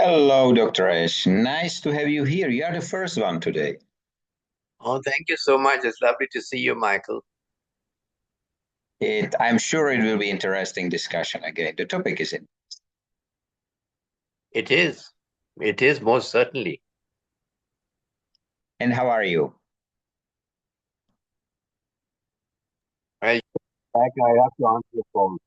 Hello, Dr. Ash. Nice to have you here. You are the first one today. Oh, thank you so much. It's lovely to see you, Michael. I'm sure it will be interesting discussion again. The topic is in. It is. It is most certainly. And how are you? Well, back, I have to answer the phone.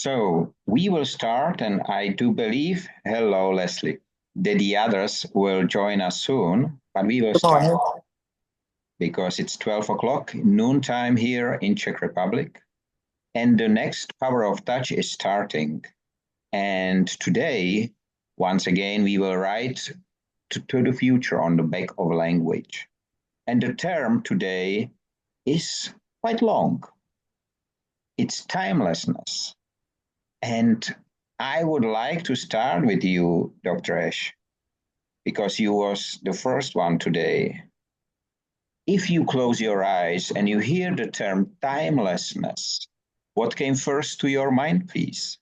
So we will start, and I do believe, hello, Leslie, that the others will join us soon, but we will start because it's 12 o'clock, noontime here in Czech Republic. And the next Power of Touch is starting. And today, once again, we will write to the future on the back of language. And the term today is quite long. It's timelessness. And I would like to start with you, Dr. Ash, because you was the first one today. If you close your eyes and you hear the term timelessness, what came first to your mind, please?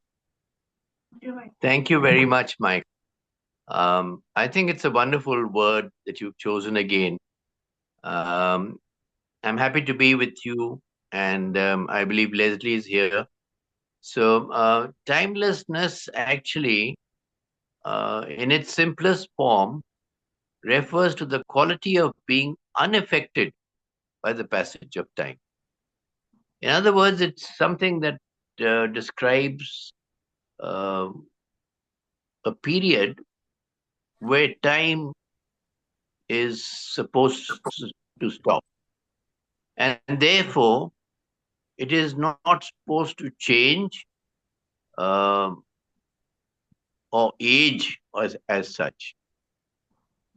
Thank you very much, Mike. I think it's a wonderful word that you've chosen again. Um, I'm happy to be with you, and I believe Leslie is here. So, timelessness actually, in its simplest form, refers to the quality of being unaffected by the passage of time. In other words, it's something that describes uh, a period where time is supposed to stop. And therefore, it is not supposed to change uh, or age as such.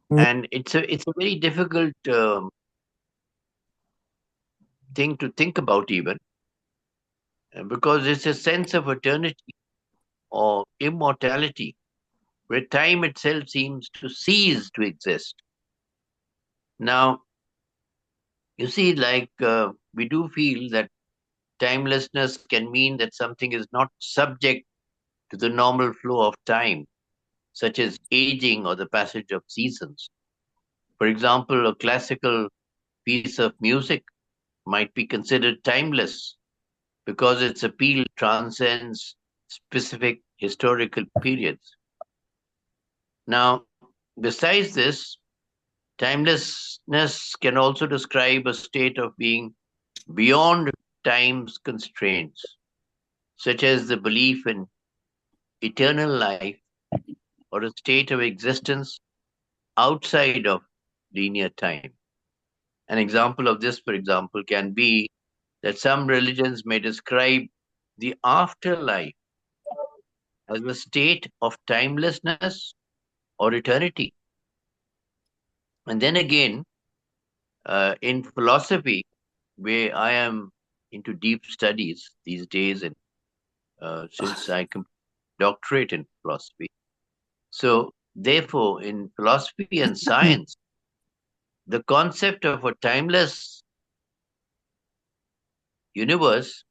And it's a very difficult thing to think about even because it's a sense of eternity or immortality where time itself seems to cease to exist. Now, you see, we do feel that timelessness can mean that something is not subject to the normal flow of time, such as aging or the passage of seasons. For example, a classical piece of music might be considered timeless because its appeal transcends specific historical periods. Now, besides this, timelessness can also describe a state of being beyond time's constraints, such as the belief in eternal life or a state of existence outside of linear time. An example of this, for example, can be that some religions may describe the afterlife as a state of timelessness or eternity. And then again, in philosophy, where I am into deep studies these days, and since I doctorate in philosophy, so therefore, in philosophy and science, the concept of a timeless universe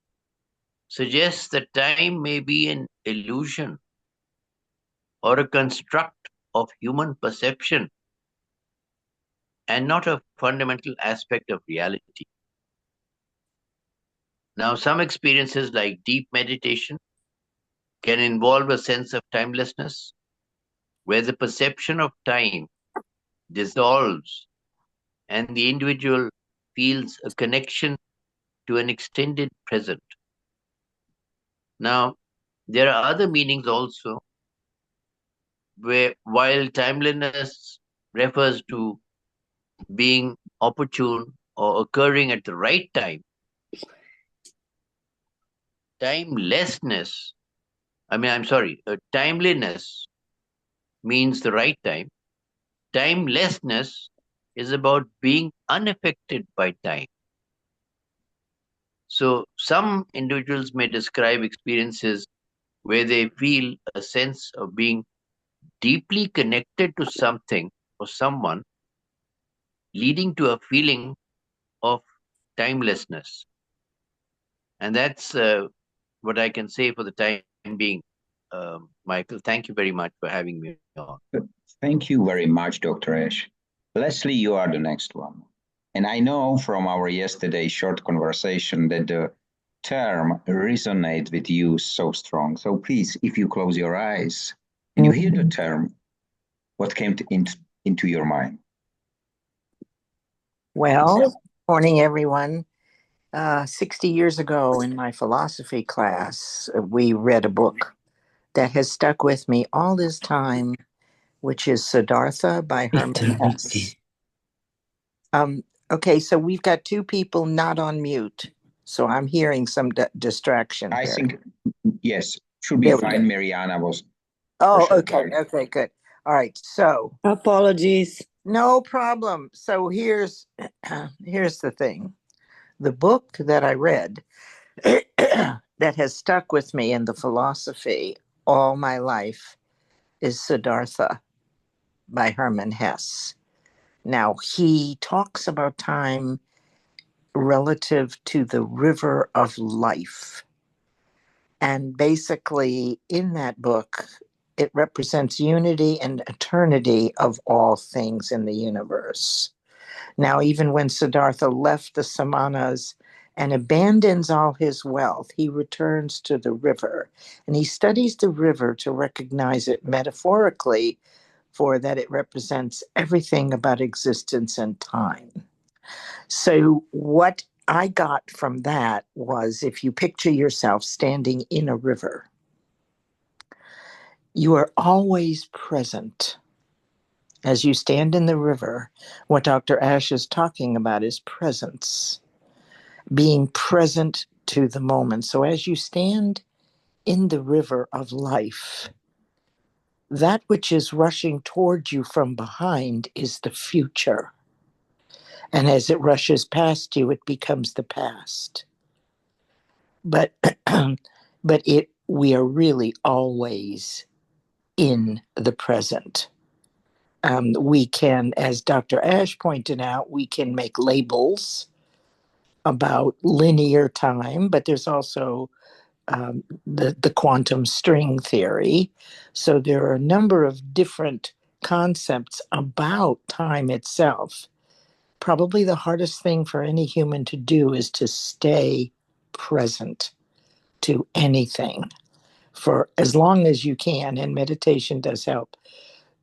suggests that time may be an illusion or a construct of human perception and not a fundamental aspect of reality. Now, some experiences like deep meditation can involve a sense of timelessness where the perception of time dissolves and the individual feels a connection to an extended present. Now, there are other meanings also where while timeliness refers to being opportune or occurring at the right time, timelessness, timeliness means the right time. Timelessness is about being unaffected by time. So some individuals may describe experiences where they feel a sense of being deeply connected to something or someone, leading to a feeling of timelessness. And that's what I can say for the time being. Michael, thank you very much for having me on. Thank you very much, Dr. Ash. Leslie, you are the next one. And I know from our yesterday short conversation that the term resonates with you so strong. So please, if you close your eyes and you hear the term, what came into your mind? Well, morning, everyone. 60 years ago in my philosophy class, we read a book that has stuck with me all this time, which is Siddhartha by Hermann Hesse. Okay, so we've got two people not on mute, so I'm hearing some distraction I here. think, yes, should be fine. Mirjana was. Oh, okay, okay, good. All right, so. Apologies. No problem. So here's the thing. The book that I read that has stuck with me in the philosophy all my life is Siddhartha by Hermann Hesse. Now, he talks about time relative to the river of life. And basically, in that book, it represents unity and eternity of all things in the universe. Now, even when Siddhartha left the Samanas and abandons all his wealth, he returns to the river, and he studies the river to recognize it metaphorically, for that it represents everything about existence and time. So what I got from that was, if you picture yourself standing in a river, you are always present. As you stand in the river, what Dr. Ash is talking about is presence, being present to the moment. So as you stand in the river of life, that which is rushing towards you from behind is the future. And as it rushes past you, it becomes the past. But we are really always in the present. We can, as Dr. Ash pointed out, we can make labels about linear time, but there's also the quantum string theory. So there are a number of different concepts about time itself. Probably the hardest thing for any human to do is to stay present to anything for as long as you can, and meditation does help.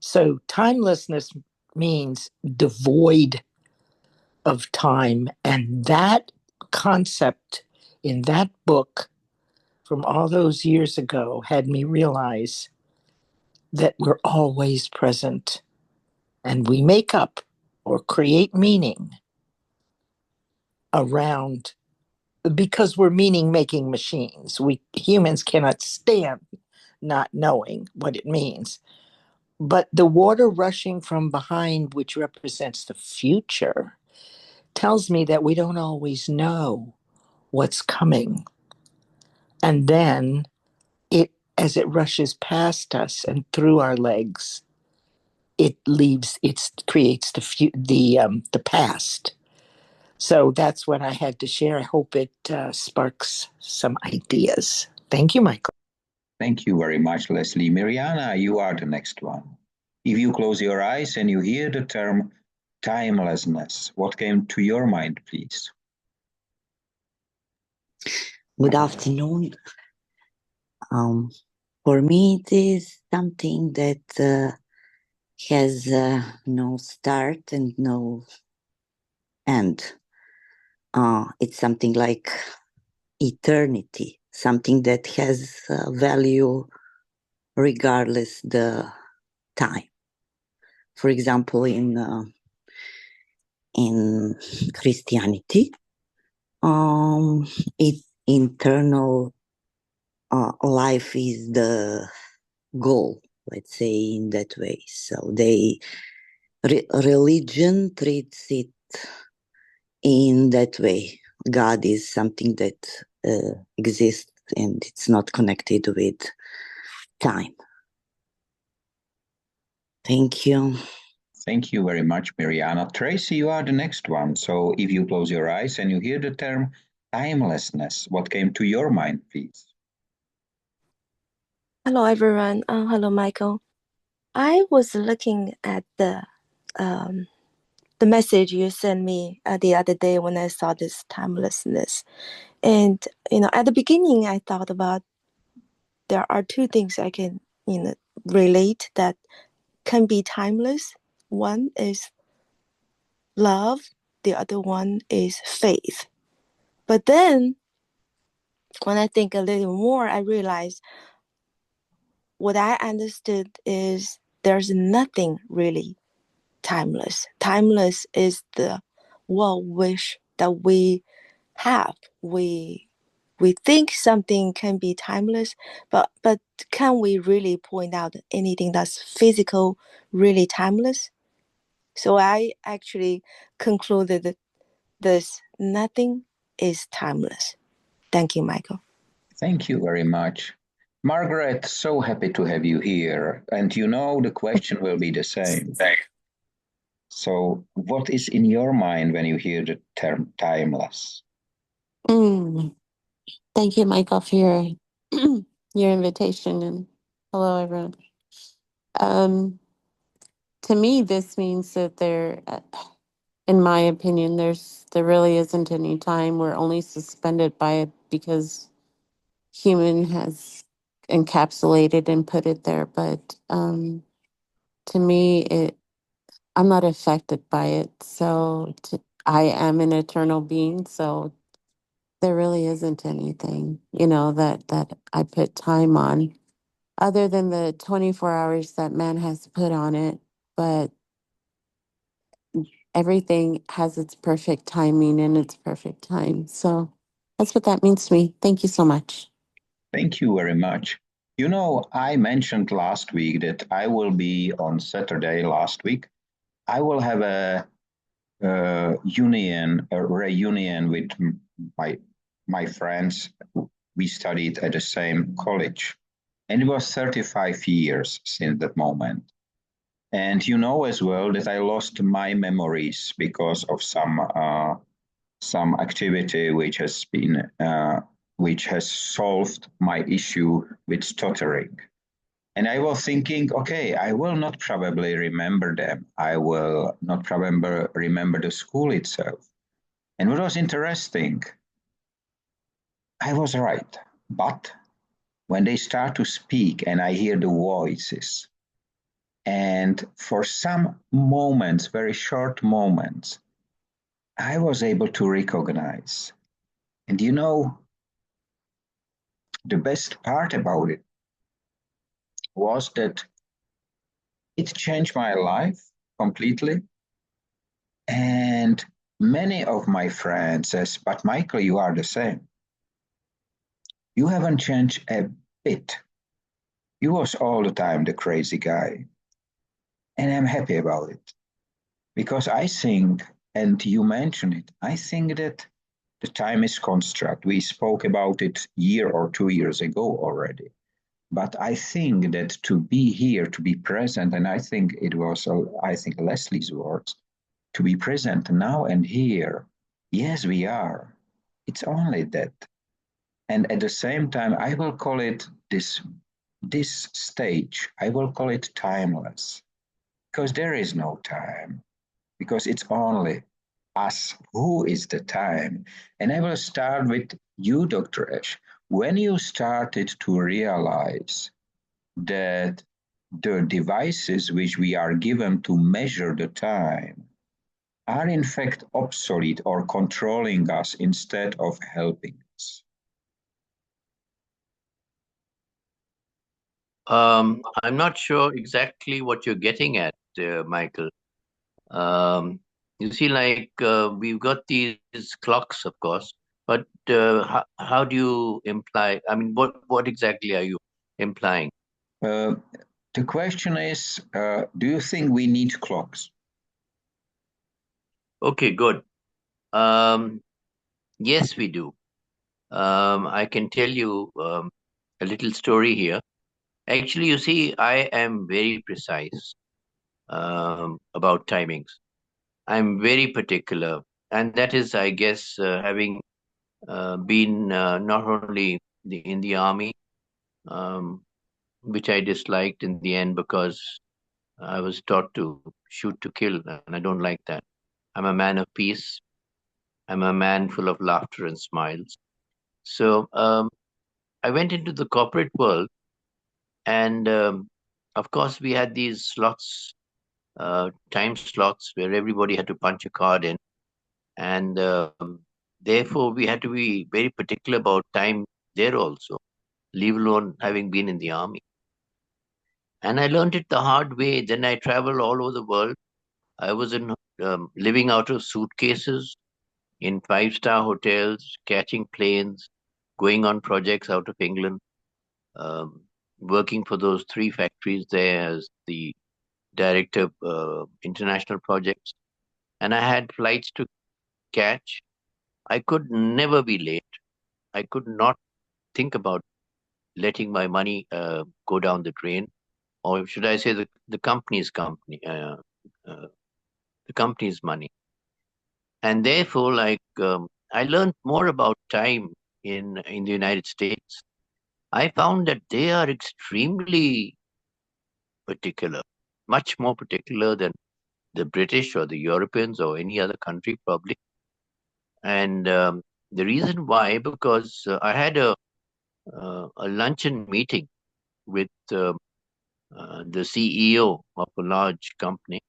So timelessness means devoid of time, and that concept in that book from all those years ago had me realize that we're always present, and we make up or create meaning around, because we're meaning making machines. We humans cannot stand not knowing what it means. But the water rushing from behind, which represents the future, tells me that we don't always know what's coming. And then as it rushes past us and through our legs, it creates the past. So that's what I had to share. I hope it sparks some ideas. Thank you, Michael. Thank you very much, Leslie. Mirjana, you are the next one. If you close your eyes and you hear the term timelessness, what came to your mind, please? Good afternoon. For me, it is something that has no start and no end. It's something like eternity, something that has value regardless the time. For example, in Christianity, its internal life is the goal, let's say, in that way. So religion treats it in that way. God is something that exists and it's not connected with time. Thank you. Thank you very much, Mirjana. Tracy, you are the next one. So if you close your eyes and you hear the term timelessness, what came to your mind, please? Hello, everyone. Hello, Michael. I was looking at the message you sent me the other day when I saw this timelessness. And, at the beginning, I thought about there are two things I can, relate that can be timeless. One is love, the other one is faith. But then when I think a little more, I realize what I understood is there's nothing really timeless. Timeless is the wish that we have. We think something can be timeless, but can we really point out anything that's physical really timeless? So I actually concluded that this nothing is timeless. Thank you, Michael. Thank you very much. Margret, so happy to have you here. And the question will be the same. So, what is in your mind when you hear the term timeless? Thank you, Michael, for your your invitation, and hello, everyone. To me, this means that in my opinion, there really isn't any time. We're only suspended by it because human has encapsulated and put it there. But to me, I'm not affected by it. So I am an eternal being. So there really isn't anything, that I put time on, other than the 24 hours that man has put on it. But everything has its perfect timing and its perfect time. So that's what that means to me. Thank you so much. Thank you very much. I mentioned last week that I will be on Saturday last week. I will have a reunion with my friends. We studied at the same college, and it was 35 years since that moment. And you know as well that I lost my memories because of some activity which has solved my issue with stuttering. And I was thinking, okay, I will not probably remember them. I will not probably remember the school itself. And what was interesting, I was right. But when they start to speak and I hear the voices, and for some moments, very short moments, I was able to recognize. And the best part about it was that it changed my life completely. And many of my friends says, but Michael, you are the same. You haven't changed a bit. You was all the time the crazy guy. And I'm happy about it. Because I think, and you mentioned it, I think that the time is construct. We spoke about it a year or 2 years ago already. But I think that to be here, to be present, and I think it was, Leslie's words, to be present now and here. Yes, we are. It's only that. And at the same time, I will call it this stage, I will call it timeless. Because there is no time. Because it's only us who is the time. And I will start with you, Dr. Ash. When you started to realize that the devices which we are given to measure the time are in fact obsolete or controlling us instead of helping us? I'm not sure exactly what you're getting at, Michael. You see, we've got these clocks, of course, but how do you imply? I mean, what exactly are you implying? The question is, do you think we need clocks? Okay, good. Yes, we do. I can tell you a little story here. Actually, you see, I am very precise. about timings. I'm very particular, and that is, I guess, having been not only in the army, um, which I disliked in the end because I was taught to shoot to kill, and I don't like that. I'm a man of peace. I'm a man full of laughter and smiles. So I went into the corporate world, and of course, we had these slots, time slots, where everybody had to punch a card in, and therefore we had to be very particular about time there also, leave alone having been in the army. And I learned it the hard way. Then I traveled all over the world. I was living out of suitcases in five-star hotels, catching planes, going on projects out of England, um, working for those three factories there as the director of international projects. And I had flights to catch. I could never be late. I could not think about letting my money go down the drain, or should I say the company's the company's money. And therefore, I learned more about time in the United States. I found that they are extremely particular, much more particular than the British or the Europeans or any other country probably. And the reason why, because I had a luncheon meeting with the CEO of a large company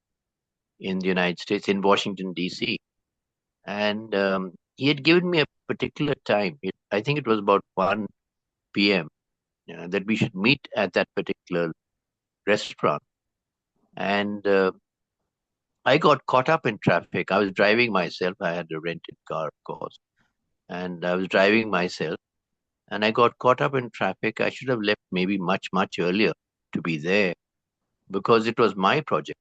in the United States, in Washington, D.C. And he had given me a particular time. I think it was about 1 p.m. That we should meet at that particular restaurant. And I got caught up in traffic. I was driving myself. I had a rented car, of course. And I was driving myself. And I got caught up in traffic. I should have left maybe much, much earlier to be there because it was my project.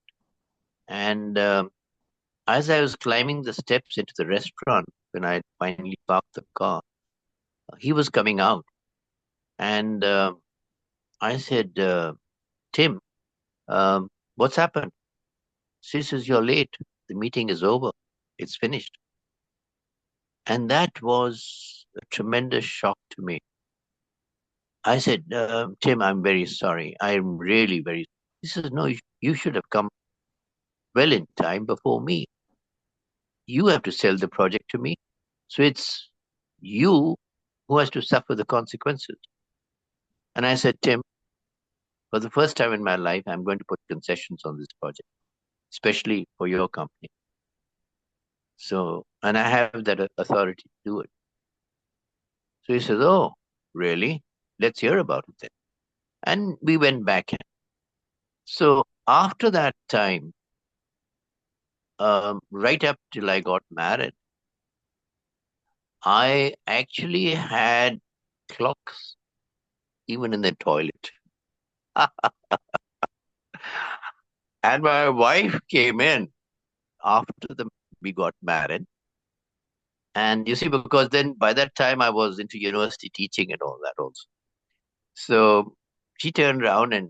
And as I was climbing the steps into the restaurant, when I finally parked the car, he was coming out. And I said, Tim, what's happened? She says, you're late. The meeting is over. It's finished. And that was a tremendous shock to me. I said, Tim, I'm very sorry. I'm really very. He says, no, you should have come well in time before me. You have to sell the project to me. So it's you who has to suffer the consequences. And I said, Tim, for the first time in my life, I'm going to put concessions on this project, especially for your company. So, and I have that authority to do it. So he says, oh, really? Let's hear about it then. And we went back in. So after that time, right up till I got married, I actually had clocks even in the toilet. And my wife came in after we got married. And you see, because then by that time I was into university teaching and all that also. So she turned around and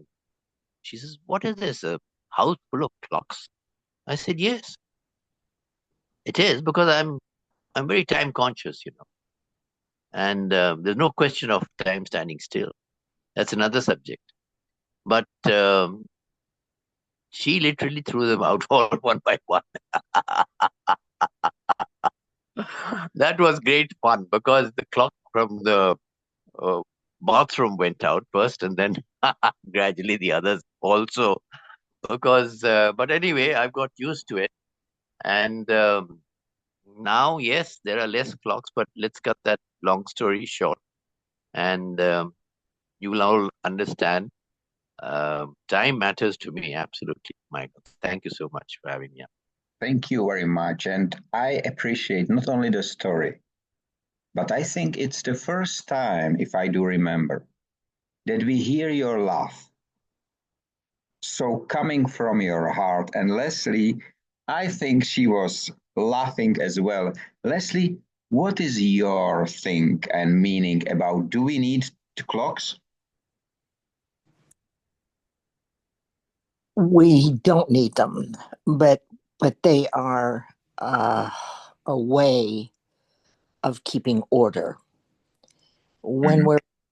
she says, what is this? A house full of clocks? I said, yes, it is, because I'm very time conscious, And there's no question of time standing still. That's another subject. But she literally threw them out all one by one. That was great fun because the clock from the bathroom went out first, and then gradually the others also. Because, but anyway, I've got used to it. And now, yes, there are less clocks, but let's cut that long story short. And you will all understand. Time matters to me, absolutely, Michael. Thank you so much for having me. Thank you very much. And I appreciate not only the story, but I think it's the first time, if I do remember, that we hear your laugh. So coming from your heart. And Leslie, I think she was laughing as well. Leslie, what is your think and meaning about do we need clocks? We don't need them, but they are a way of keeping order. When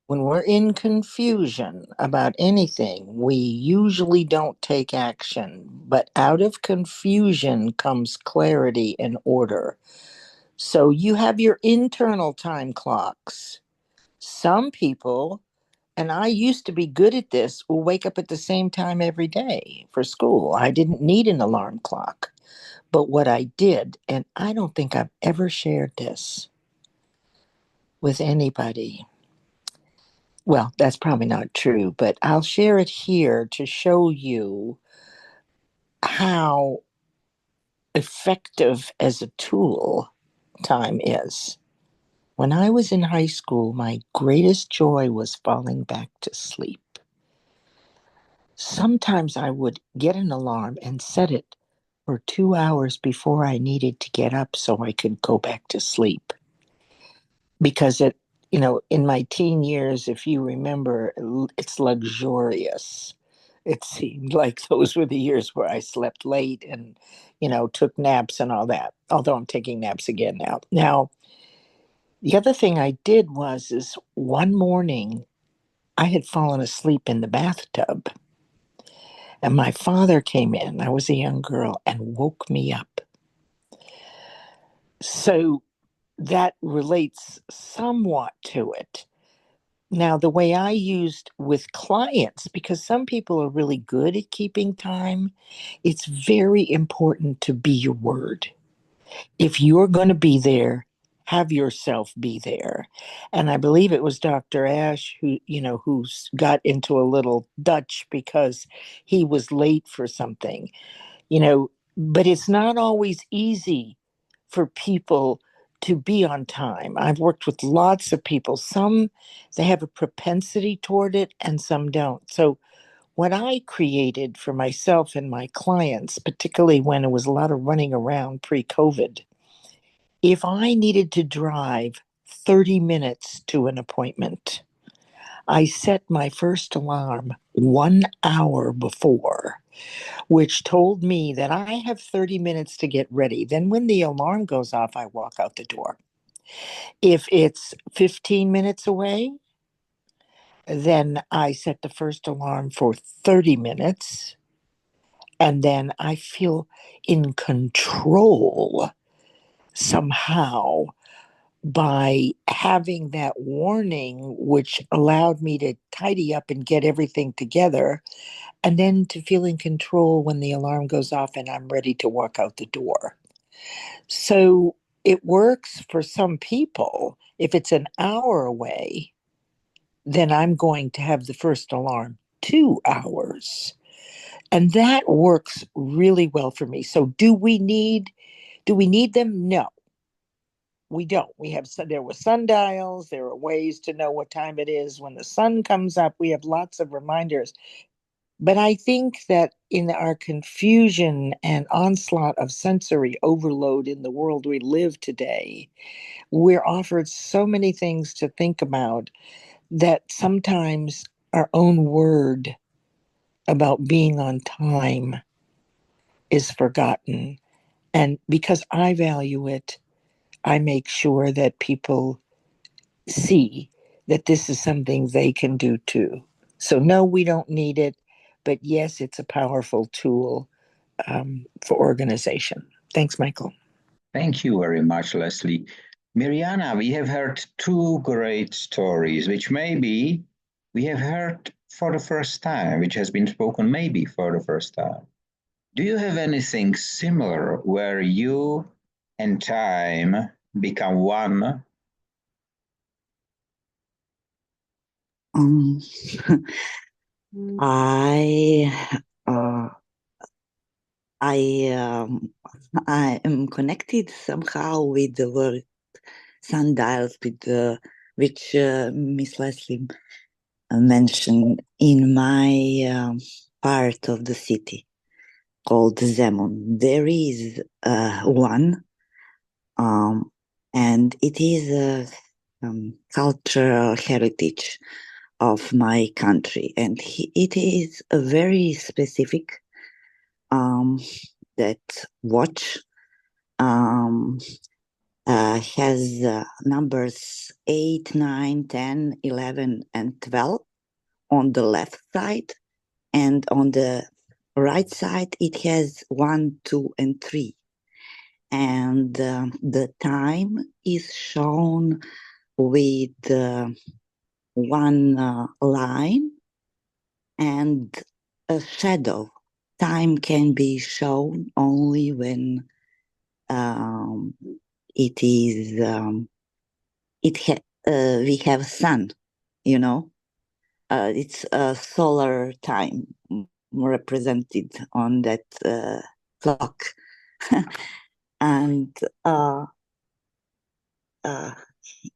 we're in confusion about anything, we usually don't take action, but out of confusion comes clarity and order. So you have your internal time clocks. Some people, and I used to be good at this, will wake up at the same time every day for school. I didn't need an alarm clock. But what I did, and I don't think I've ever shared this with anybody. Well, that's probably not true, but I'll share it here to show you how effective as a tool time is. When I was in high school, my greatest joy was falling back to sleep. Sometimes I would get an alarm and set it for 2 hours before I needed to get up so I could go back to sleep. Because in my teen years, if you remember, it's luxurious. It seemed like those were the years where I slept late and, took naps and all that. Although I'm taking naps again now. Now, the other thing I did is one morning I had fallen asleep in the bathtub, and my father came in. I was a young girl and woke me up. So that relates somewhat to it. Now, the way I used with clients, because some people are really good at keeping time, it's very important to be your word. If you're going to be there, have yourself be there. And I believe it was Dr. Ash who got into a little Dutch because he was late for something, but it's not always easy for people to be on time. I've worked with lots of people. Some, they have a propensity toward it and some don't. So what I created for myself and my clients, particularly when it was a lot of running around pre-COVID, if I needed to drive 30 minutes to an appointment, I set my first alarm 1 hour before, which told me that I have 30 minutes to get ready. Then when the alarm goes off, I walk out the door. If it's 15 minutes away, then I set the first alarm for 30 minutes. And then I feel in control somehow by having that warning, which allowed me to tidy up and get everything together, and then to feel in control when the alarm goes off and I'm ready to walk out the door. So it works for some people. If it's an hour away, then I'm going to have the first alarm 2 hours. And that works really well for me. So do we need them? No. We don't. There were sundials. There are ways to know what time it is. When the sun comes up, we have lots of reminders. But I think that in our confusion and onslaught of sensory overload in the world we live today, we're offered so many things to think about that sometimes our own word about being on time is forgotten. And because I value it, I make sure that people see that this is something they can do too. So, no, we don't need it. But yes, it's a powerful tool for organization. Thanks, Michael. Thank you very much, Leslie. Mirjana, we have heard two great stories, which maybe we have heard for the first time, which has been spoken maybe for the first time. Do you have anything similar where you and time become one? I am connected somehow with the word sundials, which Miss Leslie mentioned in my part of the city called Zemun. There is one, and it is a cultural heritage of my country, and it is a very specific that watch has numbers 8, 9, 10, 11, and 12 on the left side, and on the right side it has 1, 2, and 3. And the time is shown with one line and a shadow. Time can be shown only when it is we have sun, you know. It's a solar time represented on that clock. And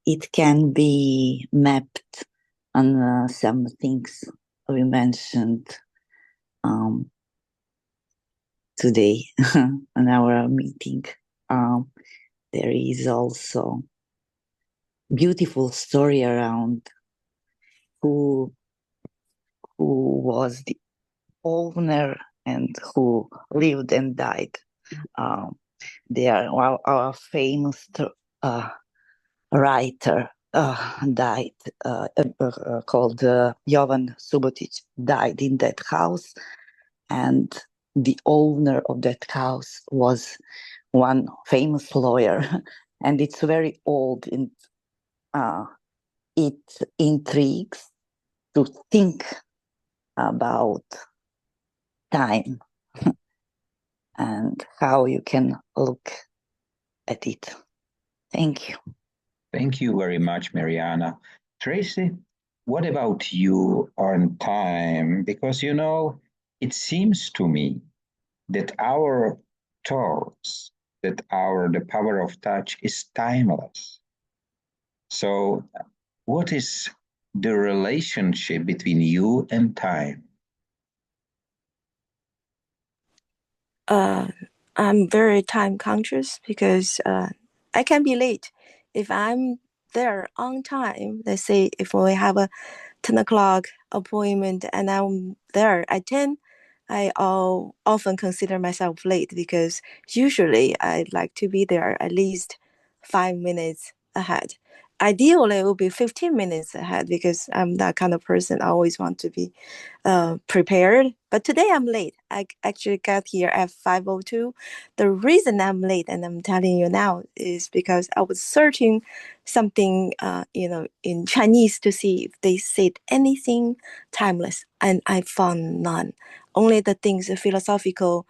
it can be mapped on some things we mentioned today on our meeting. There is also beautiful story around who was the owner and who lived and died. There, our famous writer died, called Jovan Subotic, died in that house, and the owner of that house was one famous lawyer, and it's very old, and it intrigues to think about time and how you can look at it. Thank you. Thank you very much, Mirjana. Tracy, what about you on time? Because, you know, it seems to me that our thoughts, that the power of touch is timeless. So what is the relationship between you and time? I'm very time conscious because I can be late. If I'm there on time, let's say if we have a 10 o'clock appointment and I'm there at 10, I often consider myself late because usually I like to be there at least 5 minutes ahead. Ideally, it will be 15 minutes ahead because I'm that kind of person. I always want to be prepared. But today I'm late. I actually got here at 5:02. The reason I'm late, and I'm telling you now, is because I was searching something, in Chinese to see if they said anything timeless, and I found none. Only the things philosophical,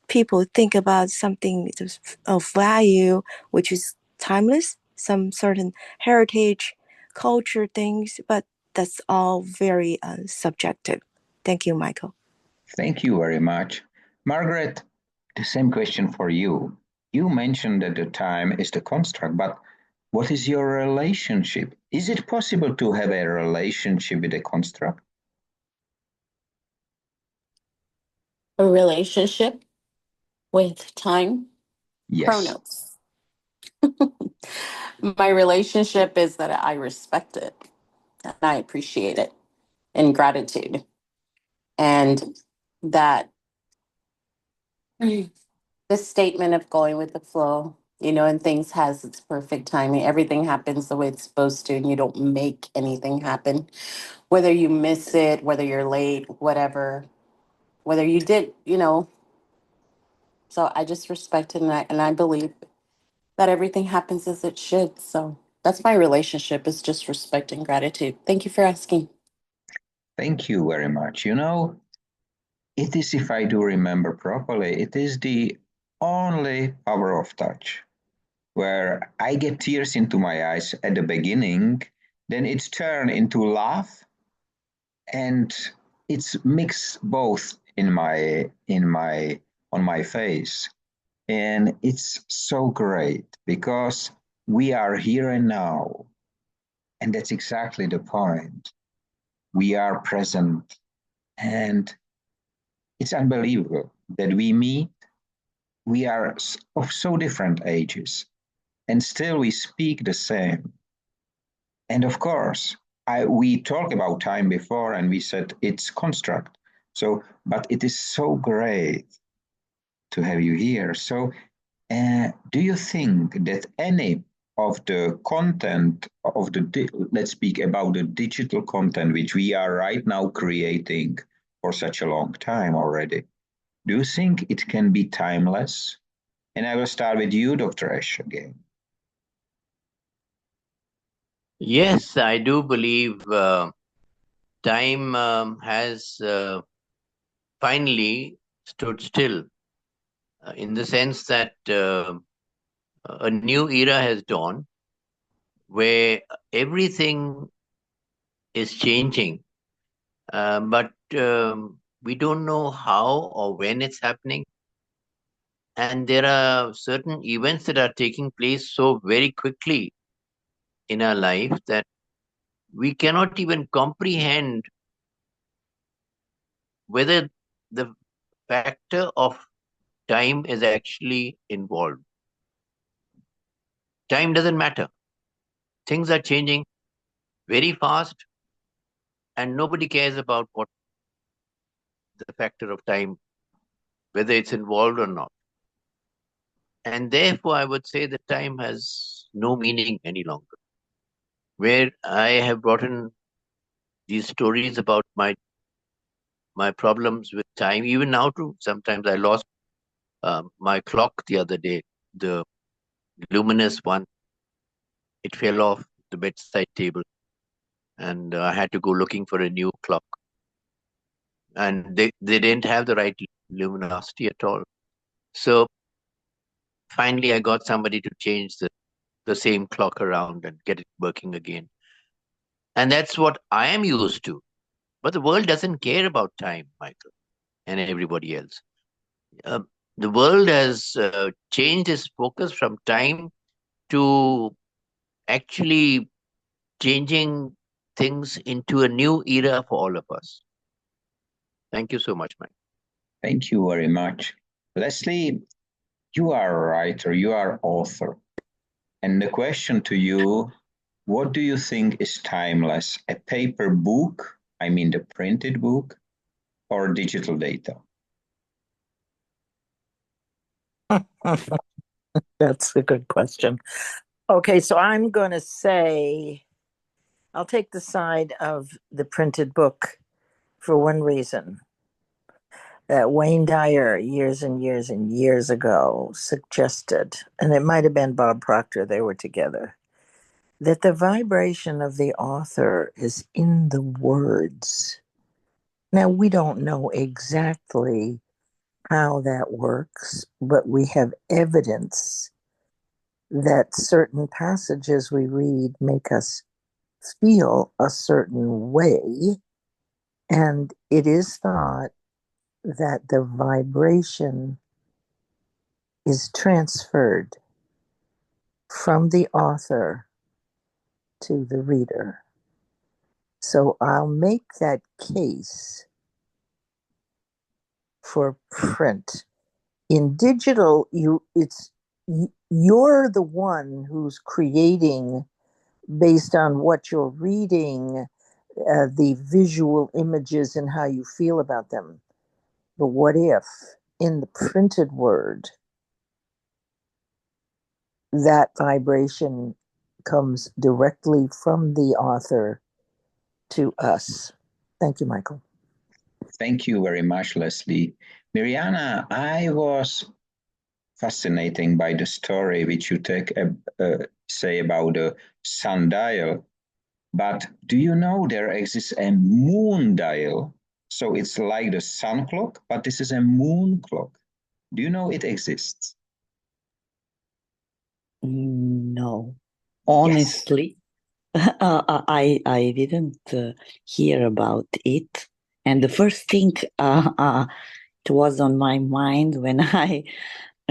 people think about something of value, which is timeless, some certain heritage, culture things, but that's all very subjective. Thank you, Michael. Thank you very much. Margret, the same question for you. You mentioned that the time is the construct, but what is your relationship? Is it possible to have a relationship with a construct? A relationship with time? Yes. Chronos. My relationship is that I respect it and I appreciate it in gratitude. And that this statement of going with the flow, and things has its perfect timing. Everything happens the way it's supposed to, and you don't make anything happen. Whether you miss it, whether you're late, whatever, whether you did, So I just respect it, and I believe that everything happens as it should. So that's my relationship, is just respect and gratitude. Thank you for asking. Thank you very much. You know, it is, if I do remember properly, it is the only power of touch where I get tears into my eyes at the beginning, then it's turned into laugh, and it's mixed both on my face. And it's so great because we are here and now. And that's exactly the point. We are present. And it's unbelievable that we meet. We are of so different ages, and still we speak the same. And of course, we talked about time before, and we said it's construct. So, but it is so great to have you here. So, do you think that any of the content of let's speak about the digital content which we are right now creating for such a long time already, do you think it can be timeless? And I will start with you, Dr. Ash, again. Yes, I do believe time has finally stood still in the sense that a new era has dawned where everything is changing, but we don't know how or when it's happening. And there are certain events that are taking place so very quickly in our life that we cannot even comprehend whether the factor of time is actually involved. Time doesn't matter. Things are changing very fast, and nobody cares about what the factor of time, whether it's involved or not. And therefore, I would say that time has no meaning any longer. Where I have brought in these stories about my problems with time, even now too. Sometimes I lost my clock the other day, the luminous one. It fell off the bedside table, and I had to go looking for a new clock. And they didn't have the right luminosity at all. So finally, I got somebody to change the same clock around and get it working again. And that's what I am used to. But the world doesn't care about time, Michael, and everybody else. The world has changed its focus from time to actually changing things into a new era for all of us. Thank you so much, Mike. Thank you very much. Leslie, you are a writer, you are author. And the question to you, what do you think is timeless? A paper book, I mean the printed book, or digital data? That's a good question. Okay, so I'm going to say I'll take the side of the printed book for one reason. That Wayne Dyer, years and years and years ago, suggested, and it might have been Bob Proctor, they were together, that the vibration of the author is in the words. Now, we don't know exactly how that works, but we have evidence that certain passages we read make us feel a certain way. And it is thought that the vibration is transferred from the author to the reader. So I'll make that case for print. In digital, you're the one who's creating based on what you're reading, the visual images and how you feel about them. But what if in the printed word, that vibration comes directly from the author to us? Thank you, Michael. Thank you very much, Leslie. Mirjana, I was fascinated by the story which you say about the sundial. But do you know there exists a moon dial? So it's like the sun clock, but this is a moon clock. Do you know it exists? No, honestly, yes. I didn't hear about it. And the first thing it was on my mind when I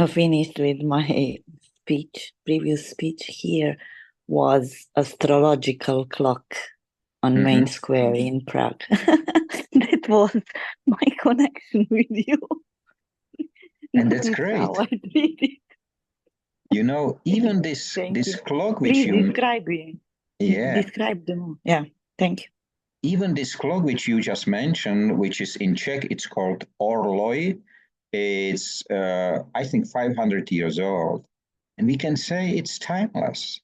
finished with my previous speech here, was astrological clock on Main Square in Prague. That was my connection with you. And that's great. How I did it. You know, even this clock which Please describe it. Yeah. Describe the moon. Yeah, thank you. even this clock which you just mentioned, which is in Czech, it's called Orloj. It's, I think, 500 years old. And we can say it's timeless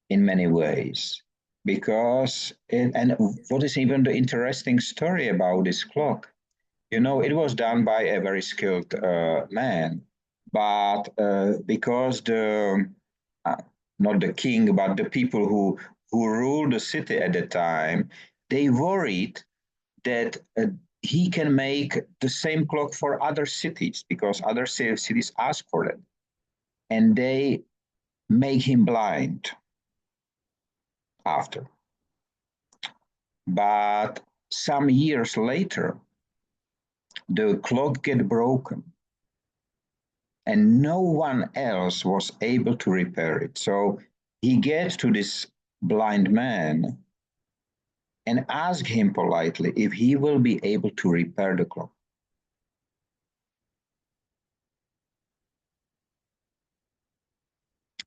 in many ways. Because, and what is even the interesting story about this clock? You know, it was done by a very skilled man, but because not the king, but the people who ruled the city at the time, they worried that he can make the same clock for other cities because other cities ask for it. And they make him blind after. But some years later, the clock get broken and no one else was able to repair it. So he gets to this blind man and asks him politely if he will be able to repair the clock.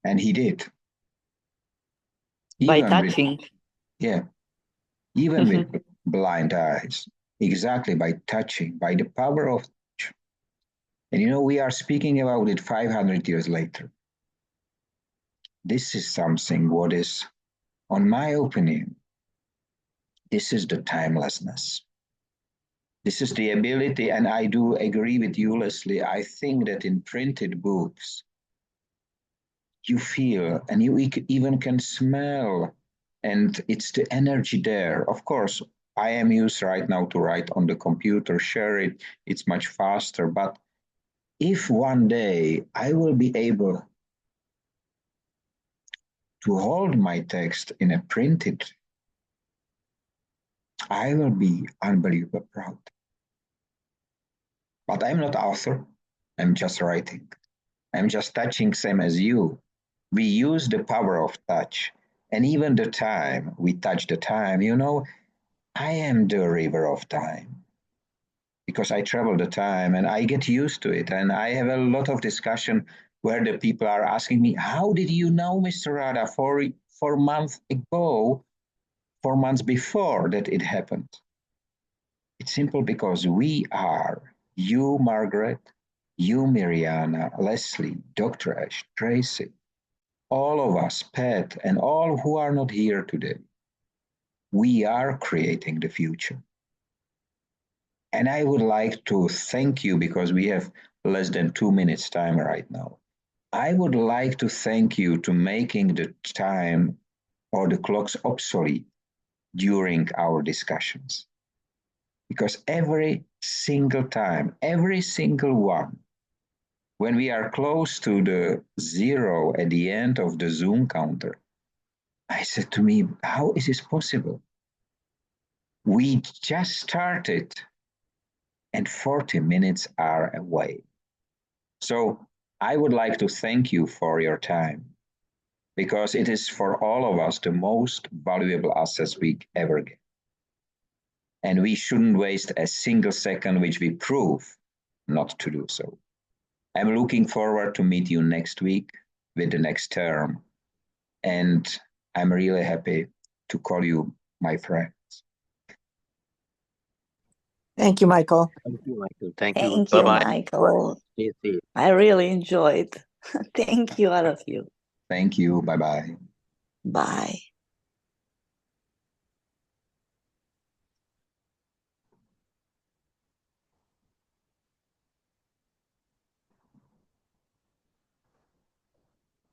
And he did. By touching. Even with blind eyes, exactly by touching, by the power of touch. And you know, we are speaking about it 500 years later. This is something what is, on my opinion, this is the timelessness. This is the ability, and I do agree with you, Leslie. I think that in printed books, you feel and you even can smell, and it's the energy there. Of course, I am used right now to write on the computer, share it, it's much faster. But if one day I will be able to hold my text in a printed, I will be unbelievably proud. But I'm not author, I'm just writing. I'm just touching, same as you. We use the power of touch, and even the time, we touch the time. You know, I am the river of time because I travel the time and I get used to it. And I have a lot of discussion where the people are asking me, how did you know, Mr. Rada, 4 months ago, 4 months before that it happened? It's simple because we are, you, Margret, you, Mirjana, Leslie, Dr. Ash, Tracy, all of us, Pat, and all who are not here today, we are creating the future. And I would like to thank you because we have less than 2 minutes time right now. I would like to thank you to making the time or the clocks obsolete during our discussions. Because every single time, every single one, when we are close to the 0 at the end of the Zoom counter, I said to me, how is this possible? We just started and 40 minutes are away. So I would like to thank you for your time because it is for all of us the most valuable assets we ever get. And we shouldn't waste a single second, which we prove not to do so. I'm looking forward to meet you next week with the next term. And I'm really happy to call you my friend. Thank you, Michael. Thank you, Michael. Thank you. Thank you, Bye-bye. Michael. Stay safe. I really enjoyed. Thank you, all of you. Thank you. Bye-bye. Bye.